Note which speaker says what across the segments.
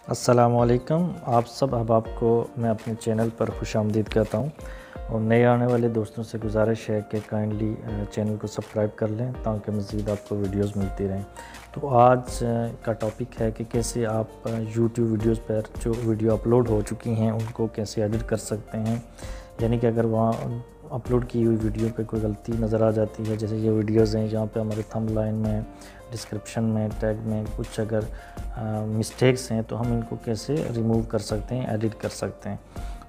Speaker 1: अस्सलामुअलैकुम। आप सब अहबाब को मैं अपने चैनल पर खुशामदीद कहता हूँ और नए आने वाले दोस्तों से गुजारिश है कि काइंडली चैनल को सब्सक्राइब कर लें ताकि मज़ीद आपको वीडियोस मिलती रहें। तो आज का टॉपिक है कि कैसे आप यूट्यूब वीडियोस पर जो वीडियो अपलोड हो चुकी हैं उनको कैसे एडिट कर सकते हैं। यानी कि अगर वहाँ अपलोड की हुई वीडियो पे कोई गलती नज़र आ जाती है, जैसे ये वीडियोज़ हैं जहाँ पे हमारे थंबनेल में, डिस्क्रिप्शन में, टैग में कुछ अगर मिस्टेक्स हैं तो हम इनको कैसे रिमूव कर सकते हैं, एडिट कर सकते हैं।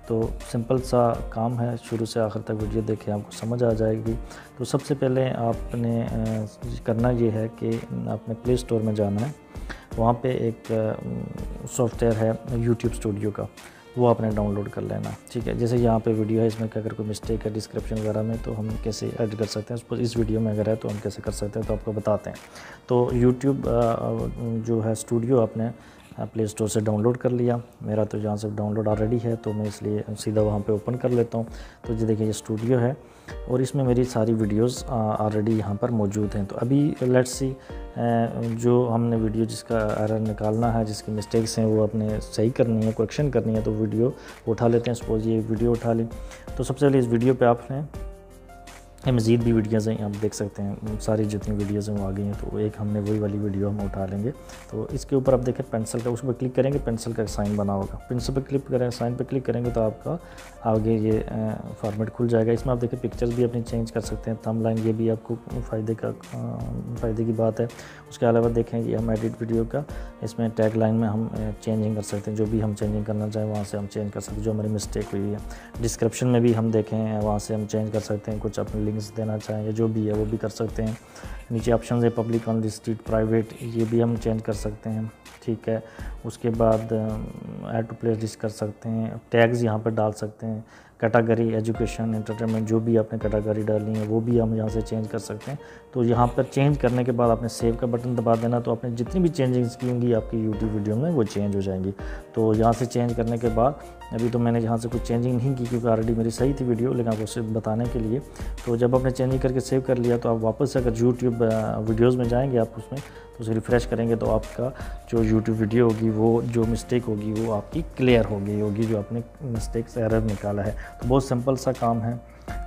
Speaker 1: तो सिंपल सा काम है, शुरू से आखिर तक वीडियो देखें आपको समझ आ जाएगी। तो सबसे पहले आपने करना ये है कि आपने प्ले स्टोर में जाना है, वहाँ पे एक सॉफ्टवेयर है यूट्यूब स्टूडियो का, वो आपने डाउनलोड कर लेना। ठीक है, जैसे यहाँ पे वीडियो है, इसमें अगर कोई मिस्टेक है डिस्क्रिप्शन वगैरह में तो हम कैसे ऐड कर सकते हैं, इस वीडियो में अगर है तो हम कैसे कर सकते हैं तो आपको बताते हैं। तो यूट्यूब जो है स्टूडियो आपने प्ले स्टोर से डाउनलोड कर लिया। मेरा तो यहाँ से डाउनलोड ऑलरेडी है तो मैं इसलिए सीधा वहाँ पे ओपन कर लेता हूँ। तो ये देखिए ये स्टूडियो है और इसमें मेरी सारी वीडियोस ऑलरेडी यहाँ पर मौजूद हैं। तो अभी लेट्स सी जो हमने वीडियो जिसका एरर निकालना है, जिसकी मिस्टेक्स हैं वो अपने सही करनी है, करेक्शन करनी है, तो वीडियो उठा लेते हैं। सपोज ये वीडियो उठा ली तो सबसे पहले इस वीडियो पे आपने मज़ीद भी वीडियोज़ हैं, आप देख सकते हैं सारी जितनी वीडियोज़ हैं वो आ गई हैं। तो एक हमने वही वाली वीडियो हम उठा लेंगे। तो इसके ऊपर आप देखें पेंसिल का, उस पर क्लिक करेंगे, पेंसिल का साइन बना होगा, पेंसिल पर क्लिक करेंगे, साइन पर क्लिक करेंगे तो आपका आगे ये फॉर्मेट खुल जाएगा। इसमें आप देखें पिक्चर्स भी अपनी चेंज कर सकते हैं, थंबनेल, ये भी आपको फ़ायदे की बात है। उसके अलावा देखें ये हम एडिट वीडियो का, इसमें टैग लाइन में हम चेंजिंग कर सकते हैं, जो भी हम चेंजिंग करना चाहें वहाँ से हम चेंज कर सकते हैं, जो हमारी मिस्टेक हुई है। डिस्क्रिप्शन में भी हम देखें वहाँ से हम चेंज कर सकते हैं, कुछ अपने लिंक्स देना चाहें या जो भी है वो भी कर सकते हैं। नीचे ऑप्शन है पब्लिक, अनलिस्टेड, प्राइवेट, ये भी हम चेंज कर सकते हैं। ठीक है, उसके बाद ऐड टू प्ले लिस्ट कर सकते हैं, टैग्स यहाँ पर डाल सकते हैं, कैटेगरी, एजुकेशन, एंटरटेनमेंट, जो भी आपने कैटेगरी डालनी है वो भी हम यहाँ से चेंज कर सकते हैं। तो यहाँ पर चेंज करने के बाद आपने सेव का बटन दबा देना, तो आपने जितनी भी चेंजिंग्स की होंगी आपकी यूट्यूब वीडियो में वो चेंज हो जाएंगी। तो यहाँ से चेंज करने के बाद अभी तो मैंने यहाँ से कुछ चेंजिंग नहीं की क्योंकि ऑलरेडी मेरी सही थी वीडियो, लेकिन आपको सिर्फ बताने के लिए। तो जब आपने चेंजिंग करके सेव कर लिया तो आप वापस अगर यूट्यूब वीडियोज़ में जाएंगे आप उसमें तो उसे रिफ़्रेश करेंगे तो आपका जो यूट्यूब वीडियो होगी वो जो मिस्टेक होगी वो आपकी क्लियर हो गई होगी, जो आपने मिस्टेक से एरर निकाला है। तो बहुत सिंपल सा काम है,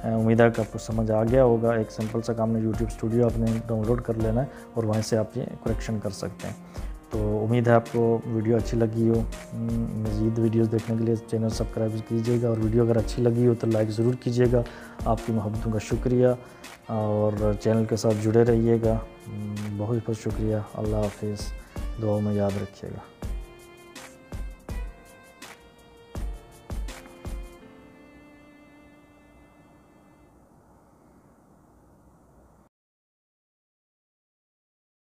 Speaker 1: उम्मीद है कि आपको समझ आ गया होगा। एक सिंपल सा काम है, यूट्यूब स्टूडियो आपने डाउनलोड कर लेना है और वहीं से आप ये करेक्शन कर सकते हैं। तो उम्मीद है आपको वीडियो अच्छी लगी हो। मज़ीद वीडियोस देखने के लिए चैनल सब्सक्राइब कीजिएगा और वीडियो अगर अच्छी लगी हो तो लाइक ज़रूर कीजिएगा। आपकी मोहब्बतों का शुक्रिया और चैनल के साथ जुड़े रहिएगा। बहुत बहुत शुक्रिया। अल्लाह हाफिज़, दुआ में याद रखिएगा।